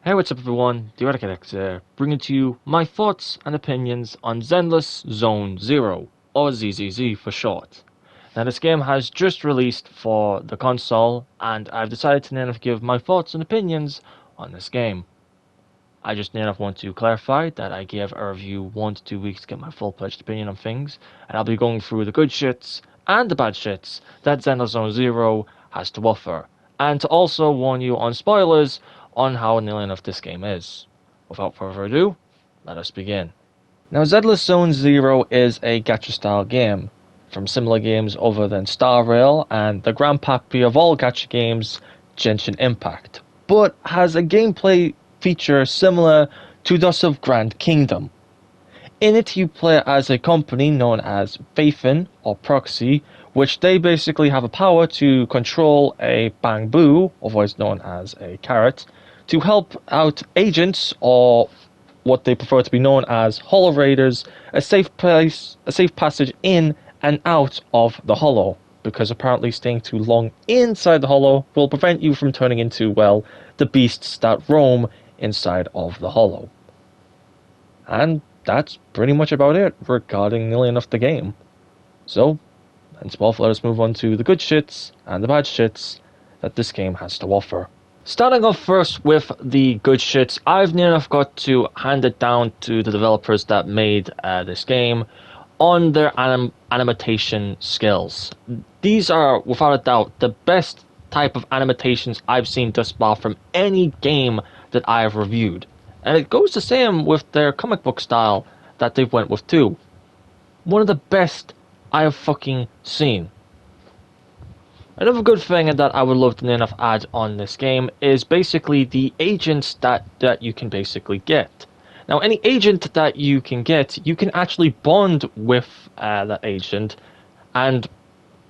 Hey, what's up everyone, the Architect here, bringing to you my thoughts and opinions on Zenless Zone Zero, or ZZZ for short. Now this game has just released for the console, and I've decided to now give my thoughts and opinions on this game. I just now want to clarify that I gave a review 1 to 2 weeks to get my full-fledged opinion on things, and I'll be going through the good shits and the bad shits that Zenless Zone Zero has to offer, and to also warn you on spoilers on how nailing enough this game is. Without further ado, let us begin. Now, Zenless Zone Zero is a gacha-style game, from similar games other than Star Rail and the grandpappy of all gacha games, Genshin Impact, but has a gameplay feature similar to those of Grand Kingdom. In it, you play as a company known as Faithin or Proxy, which they basically have a power to control a bamboo, otherwise known as a carrot, to help out agents, or what they prefer to be known as Hollow Raiders, a safe passage in and out of the Hollow, because apparently staying too long inside the Hollow will prevent you from turning into, well, the beasts that roam inside of the Hollow. And that's pretty much about it regarding nearly enough the game. So, henceforth, let us move on to the good shits and the bad shits that this game has to offer. Starting off first with the good shits, I've near enough got to hand it down to the developers that made this game on their animation skills. These are, without a doubt, the best type of animations I've seen thus far from any game that I have reviewed. And it goes the same with their comic book style that they've went with too. One of the best I have fucking seen. Another good thing that I would love to enough add on this game is basically the agents that you can basically get. Now, any agent that you can get, you can actually bond with that agent, and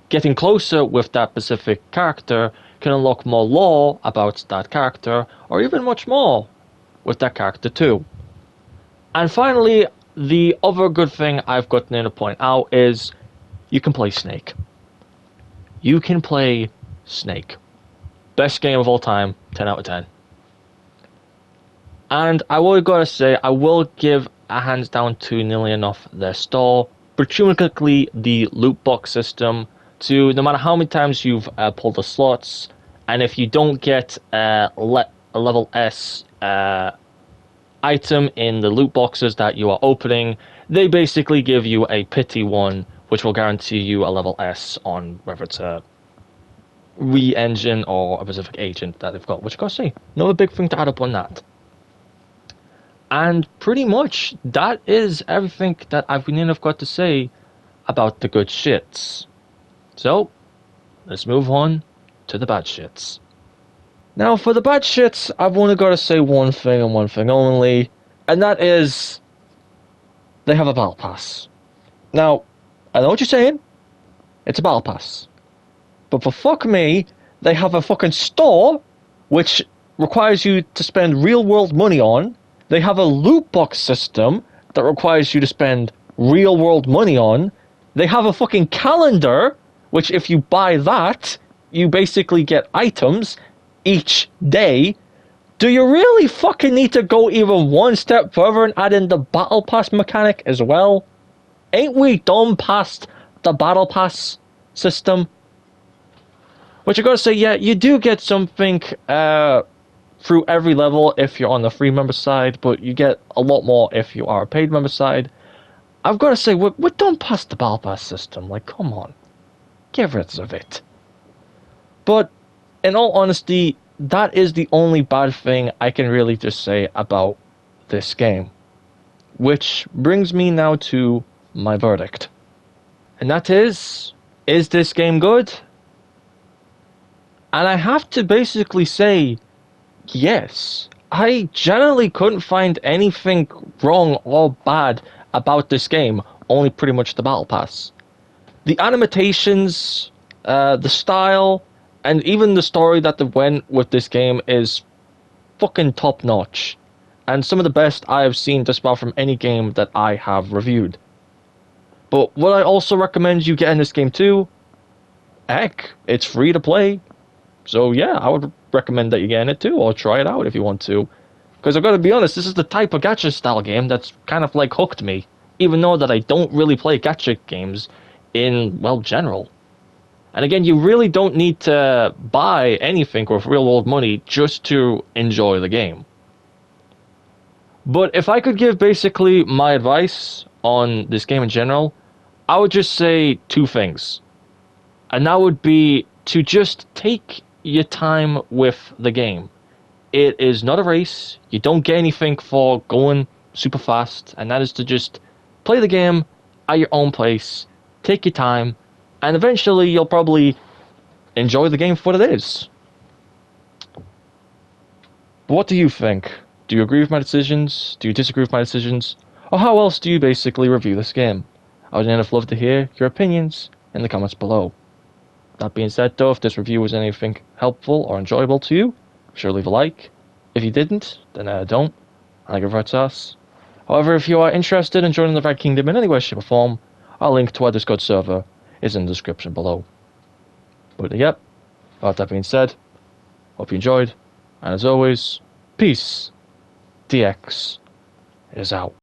getting closer with that specific character can unlock more lore about that character, or even much more with that character too. And finally, the other good thing I've gotten to point out is you can play Snake. You can play Snake. Best game of all time, 10 out of 10. And I will gotta say, I will give a hands down to nearly enough their store, particularly the loot box system, to no matter how many times you've pulled the slots, and if you don't get a level S item in the loot boxes that you are opening, they basically give you a pity one, which will guarantee you a level S on whether it's a re-engine or a specific agent that they've got, which you gotta see. Another big thing to add up on that. And pretty much that is everything that I've got to say about the good shits. So, let's move on to the bad shits. Now, for the bad shits, I've only got to say one thing and one thing only, and that is, they have a battle pass. Now, I know what you're saying, it's a battle pass. But for fuck me, they have a fucking store, which requires you to spend real world money on. They have a loot box system that requires you to spend real world money on. They have a fucking calendar, which if you buy that, you basically get items each day. Do you really fucking need to go even one step further and add in the battle pass mechanic as well? Ain't we done past the battle pass system? Which I gotta say, yeah, you do get something through every level if you're on the free member side, but you get a lot more if you are a paid member side. I've gotta say, we're done past the battle pass system. Like, come on. Get rid of it. But, in all honesty, that is the only bad thing I can really just say about this game. Which brings me now to my verdict. And that is this game good? And I have to basically say, yes. I generally couldn't find anything wrong or bad about this game, only pretty much the battle pass. The animations, the style, and even the story that they went with this game is fucking top notch. And some of the best I have seen thus far from any game that I have reviewed. But would I also recommend you getting this game too? Heck, it's free to play. So yeah, I would recommend that you get in it too, or try it out if you want to. Because I've got to be honest, this is the type of gacha style game that's kind of like hooked me, even though that I don't really play gacha games in, well, general. And again, you really don't need to buy anything with real world money just to enjoy the game. But if I could give basically my advice on this game in general, I would just say two things. And that would be to just take your time with the game. It is not a race. You don't get anything for going super fast, and that is to just play the game at your own pace, take your time, and eventually you'll probably enjoy the game for what it is. But what do you think? Do you agree with my decisions? Do you disagree with my decisions? Or how else do you basically review this game? I would love to hear your opinions in the comments below. That being said though, if this review was anything helpful or enjoyable to you, be sure to leave a like. If you didn't, then don't. I give right us. However, if you are interested in joining the Red Kingdom in any way, shape or form, our link to our Discord server is in the description below. But yep, with that being said, hope you enjoyed, and as always, peace. DX is out.